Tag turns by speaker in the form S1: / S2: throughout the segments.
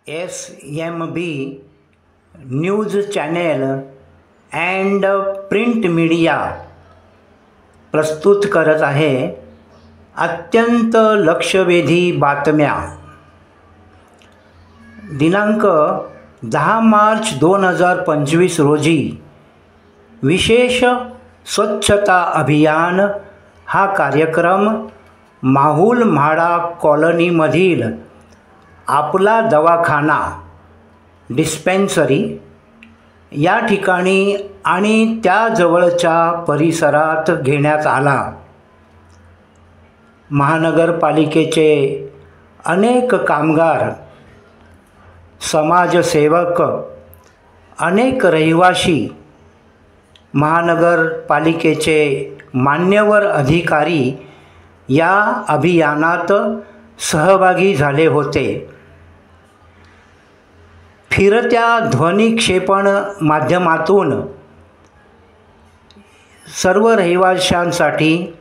S1: SMB news channel and print media प्रस्तुत करत आहे अत्यंत लक्षवेधी बातम्या। दिनांक 10 मार्च 2025 रोजी विशेष स्वच्छता अभियान हा कार्यक्रम माहुल म्हाडा कॉलनीमधील आपला दवाखाना डिस्पेन्सरी या ठिकाणी आणि त्याजवळच्या परिसरात घेण्यात आला। महानगरपालिकेचे अनेक कामगार, समाजसेवक, अनेक रहिवासी, महानगरपालिकेचे मान्यवर अधिकारी या अभियानात सहभागी झाले होते। फिरत्या ध्वनिक्षेपण माध्यमातून सर्व रहिवाशांसाठी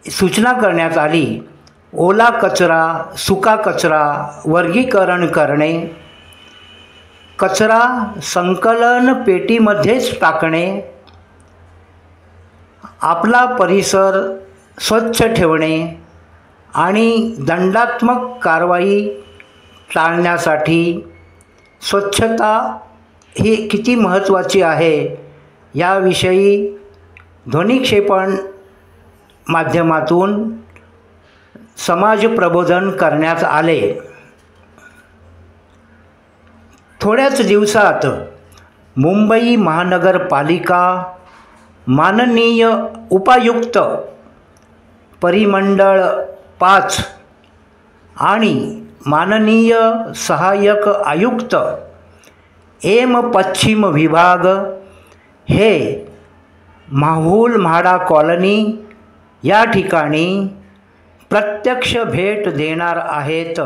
S1: सूचना करण्यात आली। ओला कचरा, सुका कचरा वर्गीकरण करणे, कचरा संकलन पेटीमध्येच टाकणे, आपला परिसर स्वच्छ ठेवणे आणि दंडात्मक कारवाई टाळण्यासाठी स्वच्छता ही किती महत्त्वाची आहे याविषयी ध्वनिक्षेपण माध्यमातून समाज प्रबोधन करण्यात आले। थोड्याच दिवसात मुंबई महानगरपालिका माननीय उपायुक्त परिमंडळ 5 आणि माननीय सहाय्यक आयुक्त एम पश्चिम विभाग हे माहुल म्हाडा कॉलनी या ठिकाणी प्रत्यक्ष भेट देणार आहेत।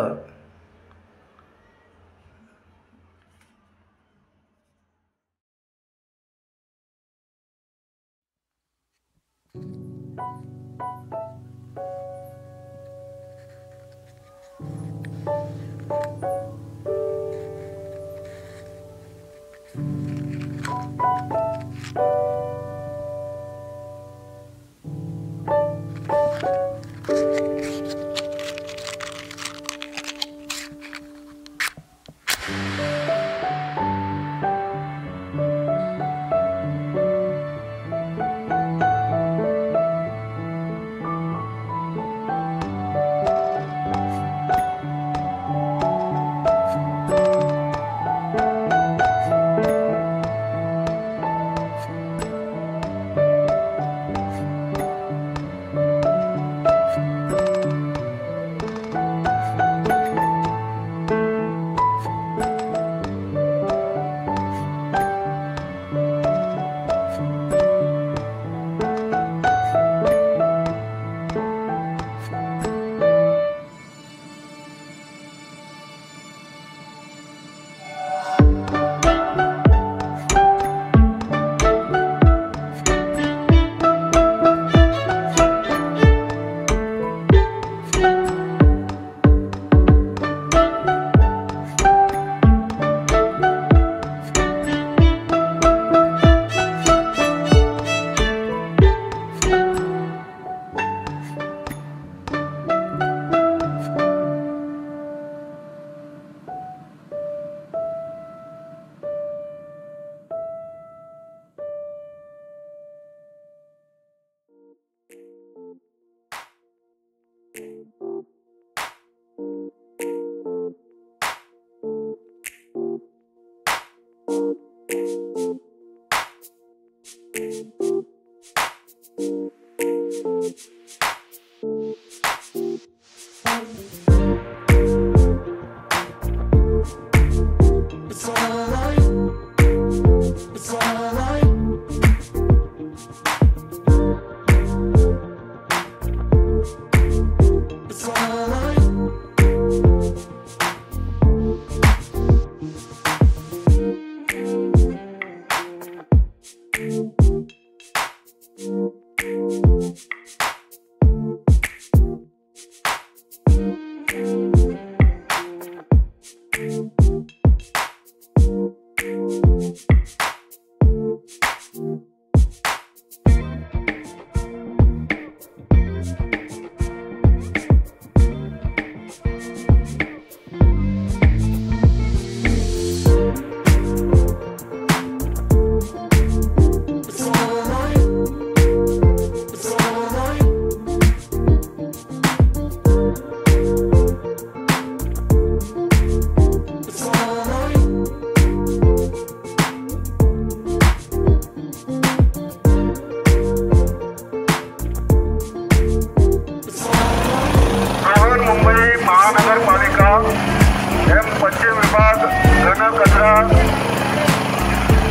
S2: कचरा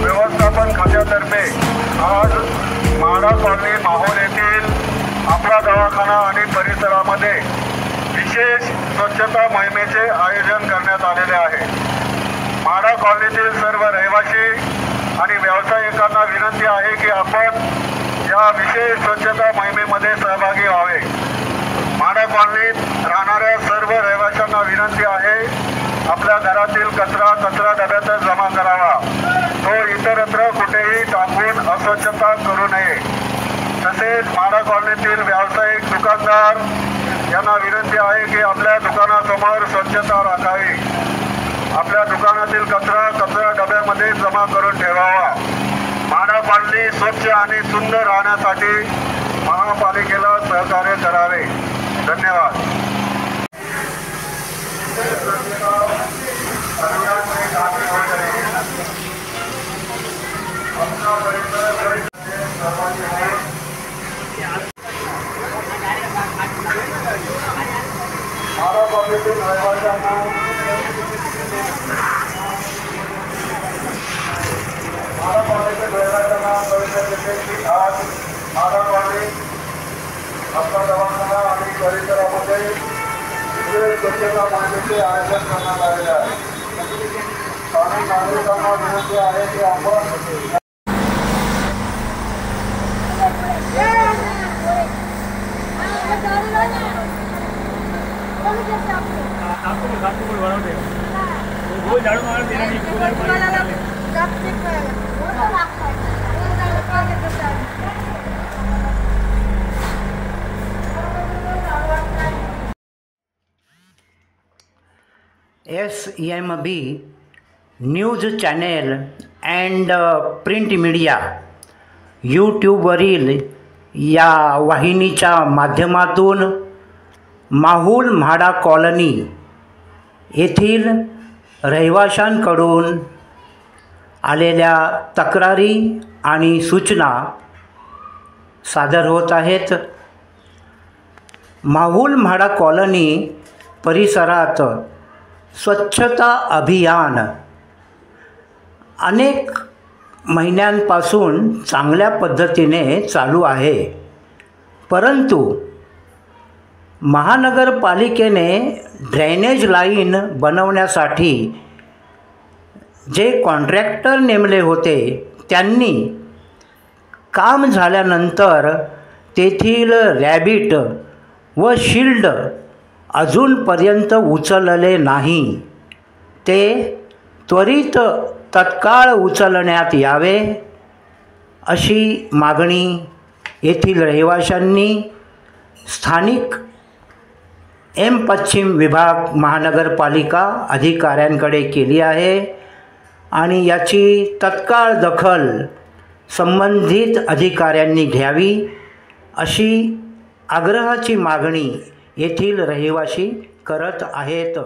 S2: व्यवस्थापन खात्यातर्फे आज म्हाडा कॉलनी माहोल येथील आपला दवाखाना आणि परिसरामध्ये विशेष स्वच्छता मोहिमेचे आयोजन करण्यात आलेले आहे। म्हाडा कॉलनीतील सर्व रहिवासी आणि व्यावसायिकांना विनंती आहे की आपण या विशेष स्वच्छता मोहिमेमध्ये सहभागी व्हावे। म्हाडा कॉलनीत राहणाऱ्या सर्व रहिवाशांना विनंती आहे आपल्या घरातील कचरा डब्यातच जमा करावा, तो इतरत्र कुठेही टाकून अस्वच्छता करू नये। तसेच म्हाडा कॉलनीतील व्यावसायिक दुकानदार यांना विनंती आहे की आपल्या दुकानासमोर स्वच्छता राखावी, आपल्या दुकानातील कचरा डब्यामध्ये जमा करून ठेवावा। म्हाडा कॉलनी स्वच्छ आणि सुंदर राहण्यासाठी महापालिकेला सहकार्य करावे। धन्यवाद। आपला दवाखाना आणि परिसरामध्ये स्वच्छता मोहिमेचे आयोजन करण्यात आलेले आहे। स्थानिक नागरिकांना विनंती आहे की आपण
S1: SMB news channel and print media यूट्यूबवरील या वाहिनीच्या माध्यमातून माहुल म्हाडा कॉलनी येथील रहिवाशांकडून आलेल्या तक्रारी आणि सूचना सादर होत आहेत। माहुल म्हाडा कॉलनी परिसरात स्वच्छता अभियान अनेक महिन्यांपासून चांगल्या पद्धतीने चालू आहे, परंतु महानगरपालिकेने ड्रेनेज लाईन बनवण्यासाठी जे कॉन्ट्रॅक्टर नेमले होते त्यांनी काम झाल्यानंतर तेथील रॅबिट व शिल्ड अजूनपर्यंत उचलले नाही। ते त्वरित तत्काळ उचलण्यात यावे अशी मागणी येथील रहिवाशांनी स्थानिक पश्चिम विभाग महानगरपालिका अधिकाऱ्यांकडे केली आहे आणि याची तत्काळ दखल संबंधित अधिकाऱ्यांनी घ्यावी अशी आग्रहाची मागणी येथील रहिवासी करत आहेत।